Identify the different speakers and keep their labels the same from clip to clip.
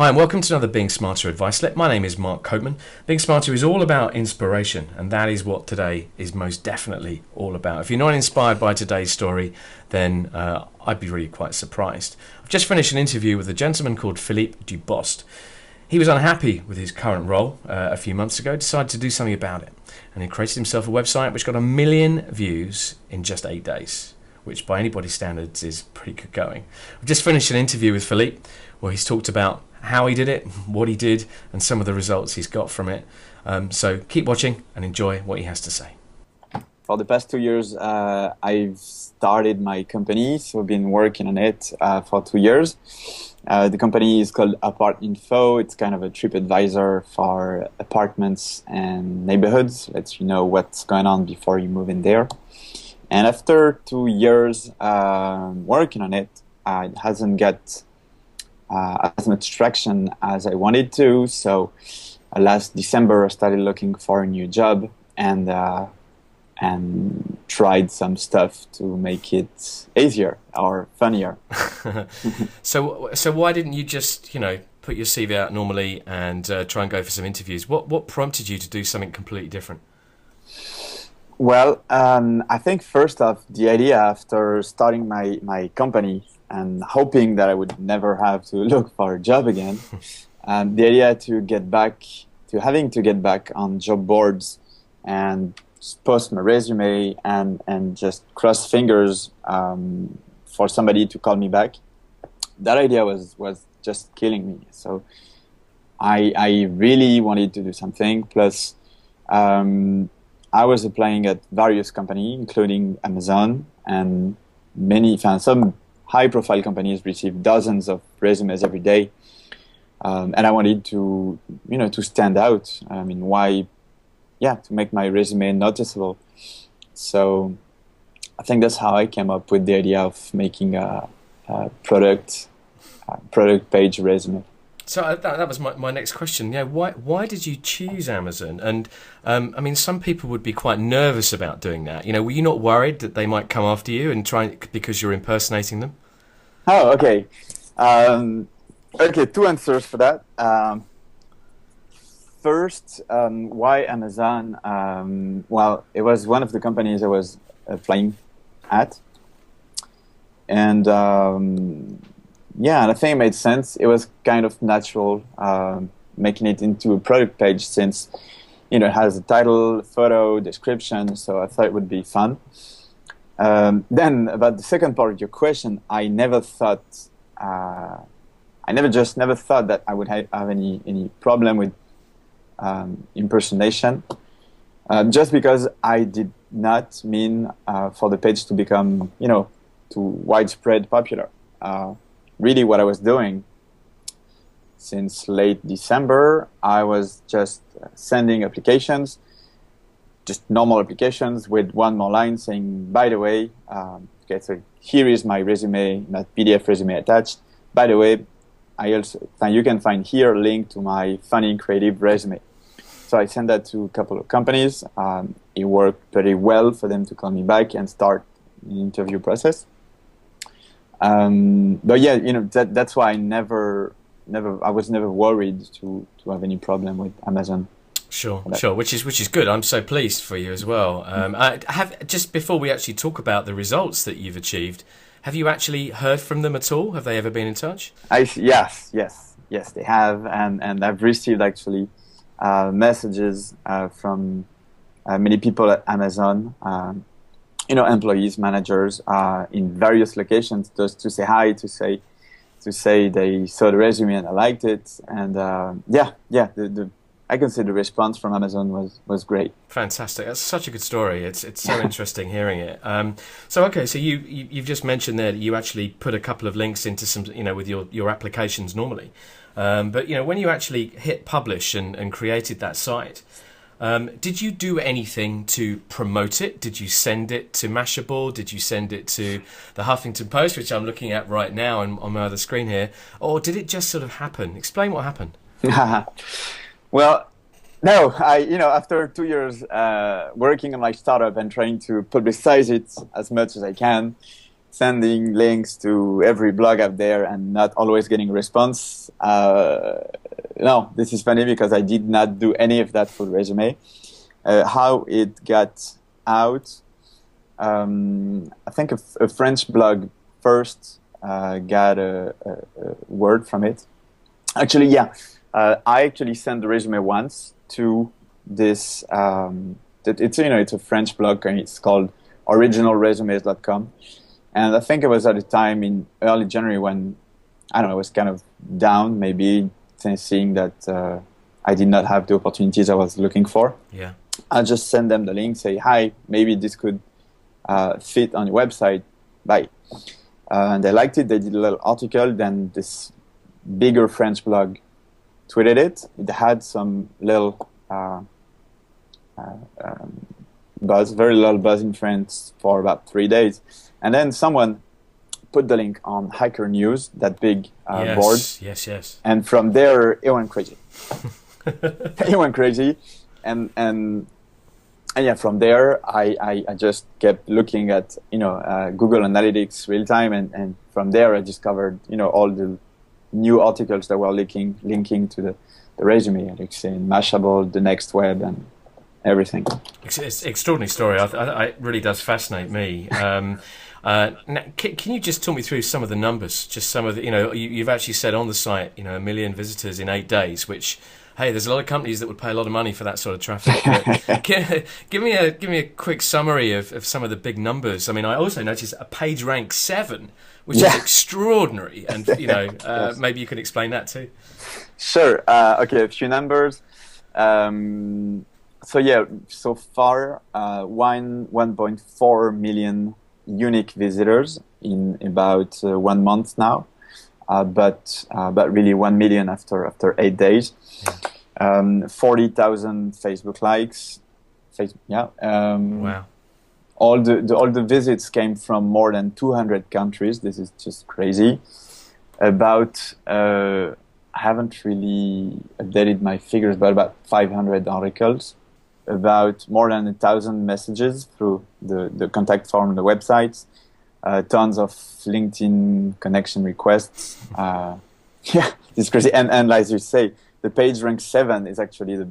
Speaker 1: Hi and welcome to another Being Smarter Advice Slip. My name is Mark Copeman. Being Smarter is all about inspiration, and that is what today is most definitely all about. If you're not inspired by today's story, then I'd be really quite surprised. I've just finished an interview with a gentleman called Philippe Dubost. He was unhappy with his current role a few months ago, decided to do something about it, and he created himself a website which got 1 million views in just 8 days, which by anybody's standards is pretty good going. I've just finished an interview with Philippe where he's talked about how he did it, what he did, and some of the results he's got from it. So keep watching and enjoy what he has to say.
Speaker 2: For the past 2 years, I've started my company, so I've been working on it for 2 years. The company is called Apart Info. It's kind of a TripAdvisor for apartments and neighborhoods. Lets you know what's going on before you move in there. And after 2 years working on it, it hasn't got as much traction as I wanted to. So last December, I started looking for a new job and tried some stuff to make it easier or funnier.
Speaker 1: So why didn't you just, put your CV out normally and try and go for some interviews? What prompted you to do something completely different?
Speaker 2: Well, I think first off, the idea after starting my company and hoping that I would never have to look for a job again, the idea to having to get back on job boards and post my resume and just cross fingers for somebody to call me back, that idea was just killing me. So I really wanted to do something. Plus, I was applying at various companies, including Amazon, and some high-profile companies receive dozens of resumes every day, and I wanted to stand out. I mean, to make my resume noticeable. So I think that's how I came up with the idea of making a product page resume.
Speaker 1: So that was my next question. Yeah, why did you choose Amazon? And some people would be quite nervous about doing that. Were you not worried that they might come after you and try because you're impersonating them?
Speaker 2: Oh, okay. Okay, two answers for that. First, why Amazon? Well, it was one of the companies I was applying at, and I think it made sense. It was kind of natural making it into a product page since it has a title, photo, description. So I thought it would be fun. Then about the second part of your question, I never thought that I would have any problem with impersonation, just because I did not mean for the page to become to widespread popular. Really, what I was doing since late December, I was just sending applications, just normal applications with one more line saying, by the way, so here is my resume, my PDF resume attached. By the way, you can find here a link to my funny creative resume. So I sent that to a couple of companies. It worked pretty well for them to call me back and start the interview process. But yeah, that's why I was never worried to have any problem with Amazon.
Speaker 1: Sure, which is good. I'm so pleased for you as well. Just before we actually talk about the results that you've achieved, have you actually heard from them at all? Have they ever been in touch?
Speaker 2: Yes, they have, and I've received actually messages from many people at Amazon. Employees, managers in various locations, just to say hi, to say they saw the resume and I liked it, and I can say the response from Amazon was great.
Speaker 1: Fantastic! That's such a good story. It's so interesting hearing it. So you've just mentioned there that you actually put a couple of links into some with your applications normally, but when you actually hit publish and created that site. Did you do anything to promote it? Did you send it to Mashable? Did you send it to the Huffington Post, which I'm looking at right now on my other screen here? Or did it just sort of happen? Explain what happened.
Speaker 2: Well, no, after 2 years working on my startup and trying to publicize it as much as I can, sending links to every blog out there and not always getting a response. No, this is funny because I did not do any of that for the resume. How it got out, I think a French blog first got a word from it. Actually, yeah, I actually sent the resume once to this. It's a French blog and it's called originalresumes.com. And I think it was at a time in early January when, I don't know, I was kind of down, maybe seeing that I did not have the opportunities I was looking for.
Speaker 1: Yeah.
Speaker 2: I just send them the link, say, hi, maybe this could fit on your website. Bye. And they liked it. They did a little article. Then this bigger French blog tweeted it. It had some little buzz, very little buzz in France for about 3 days. And then someone put the link on Hacker News, that big board.
Speaker 1: Yes.
Speaker 2: And from there, it went crazy. It went crazy. And yeah, from there, I just kept looking at, Google Analytics real time. And from there, I discovered, all the new articles that were linking to the resume, like say Mashable, the Next Web, and everything.
Speaker 1: It's an extraordinary story. It really does fascinate me. Now, can you just talk me through some of the numbers? Just some of the, you've actually said on the site, 1 million visitors in 8 days, which, hey, there's a lot of companies that would pay a lot of money for that sort of traffic. Give me a quick summary of some of the big numbers. I mean, I also noticed a page rank 7, which is extraordinary. And,
Speaker 2: Yes.
Speaker 1: maybe you can explain that too.
Speaker 2: Sure. Okay, a few numbers. So far, 1.4 million unique visitors in about 1 month now, but really 1 million after 8 days. 40,000 Facebook likes.
Speaker 1: Wow.
Speaker 2: All the visits came from more than 200 countries. This is just crazy. I haven't really updated my figures, but about 500 articles, about more than 1,000 messages through the contact form on the website, tons of LinkedIn connection requests. It's crazy. And as you say, the page rank 7 is actually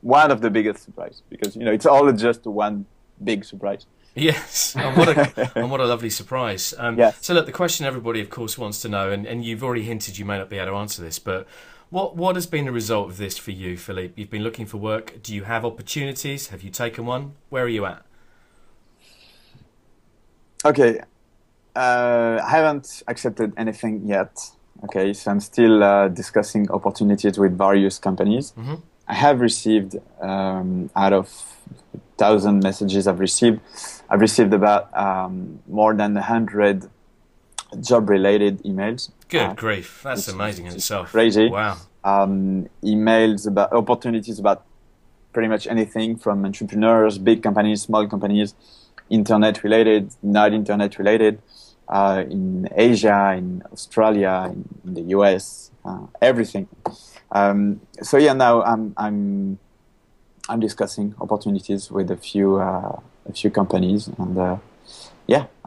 Speaker 2: one of the biggest surprises because, it's all just one big surprise.
Speaker 1: Yes, and what a lovely surprise.
Speaker 2: Yes.
Speaker 1: So look, the question everybody, of course, wants to know, and you've already hinted you may not be able to answer this, but what has been the result of this for you, Philippe? You've been looking for work. Do you have opportunities? Have you taken one? Where are you at?
Speaker 2: Okay, I haven't accepted anything yet. Okay, so I'm still discussing opportunities with various companies.
Speaker 1: Mm-hmm.
Speaker 2: I have received, out of 1,000 messages I've received about more than 100 job-related emails.
Speaker 1: Good grief, that's amazing in itself.
Speaker 2: Crazy.
Speaker 1: Wow.
Speaker 2: Emails about opportunities about pretty much anything from entrepreneurs, big companies, small companies, internet-related, not internet-related, in Asia, in Australia, in the US, everything. Now I'm discussing opportunities with a few companies, and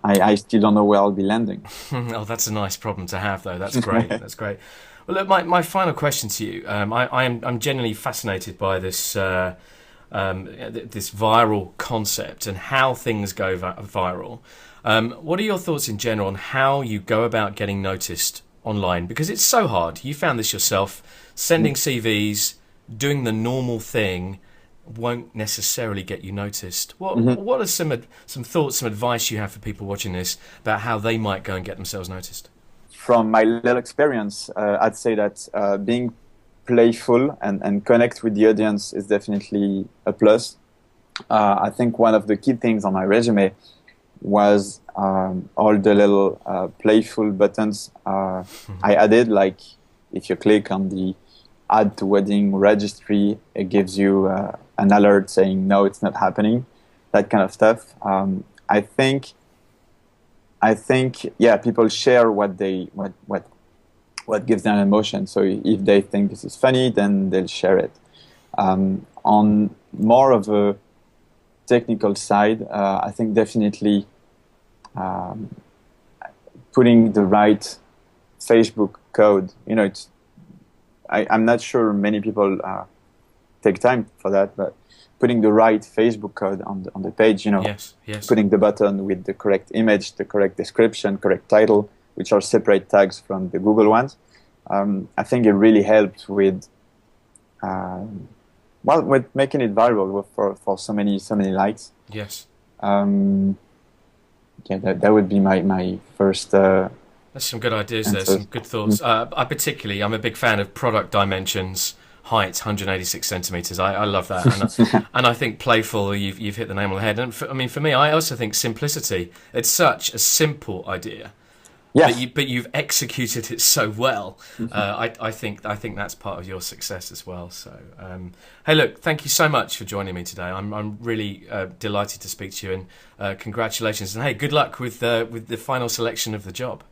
Speaker 2: I still don't know where I'll be landing.
Speaker 1: Oh, that's a nice problem to have, though. That's great. That's great. Well, look, my final question to you. I'm genuinely fascinated by this this viral concept and how things go viral. What are your thoughts in general on how you go about getting noticed online? Because it's so hard. You found this yourself. Sending CVs, doing the normal thing won't necessarily get you noticed. What are some thoughts, some advice you have for people watching this about how they might go and get themselves noticed?
Speaker 2: From my little experience, I'd say that being playful and connect with the audience is definitely a plus. I think one of the key things on my resume was all the little playful buttons I added, like if you click on the add to wedding registry, it gives you an alert saying no, it's not happening, that kind of stuff. I think people share what gives them emotion. So if they think this is funny, then they'll share it. On more of a technical side, I think definitely um, putting the right Facebook code. I'm not sure many people take time for that, but putting the right Facebook code on the page,
Speaker 1: Yes, yes.
Speaker 2: putting the button with the correct image, the correct description, correct title, which are separate tags from the Google ones. I think it really helped with with making it viral for so many likes.
Speaker 1: Yes.
Speaker 2: That would be my first.
Speaker 1: That's some good ideas there,
Speaker 2: answers.
Speaker 1: some good thoughts. I'm a big fan of product dimensions, height 186 centimeters. I love that, and I think playful. You've hit the nail on the head. And for me, I also think simplicity. It's such a simple idea,
Speaker 2: Yes.
Speaker 1: but you've executed it so well. I think that's part of your success as well. So, hey, look, thank you so much for joining me today. I'm really delighted to speak to you, and congratulations. And hey, good luck with the final selection of the job.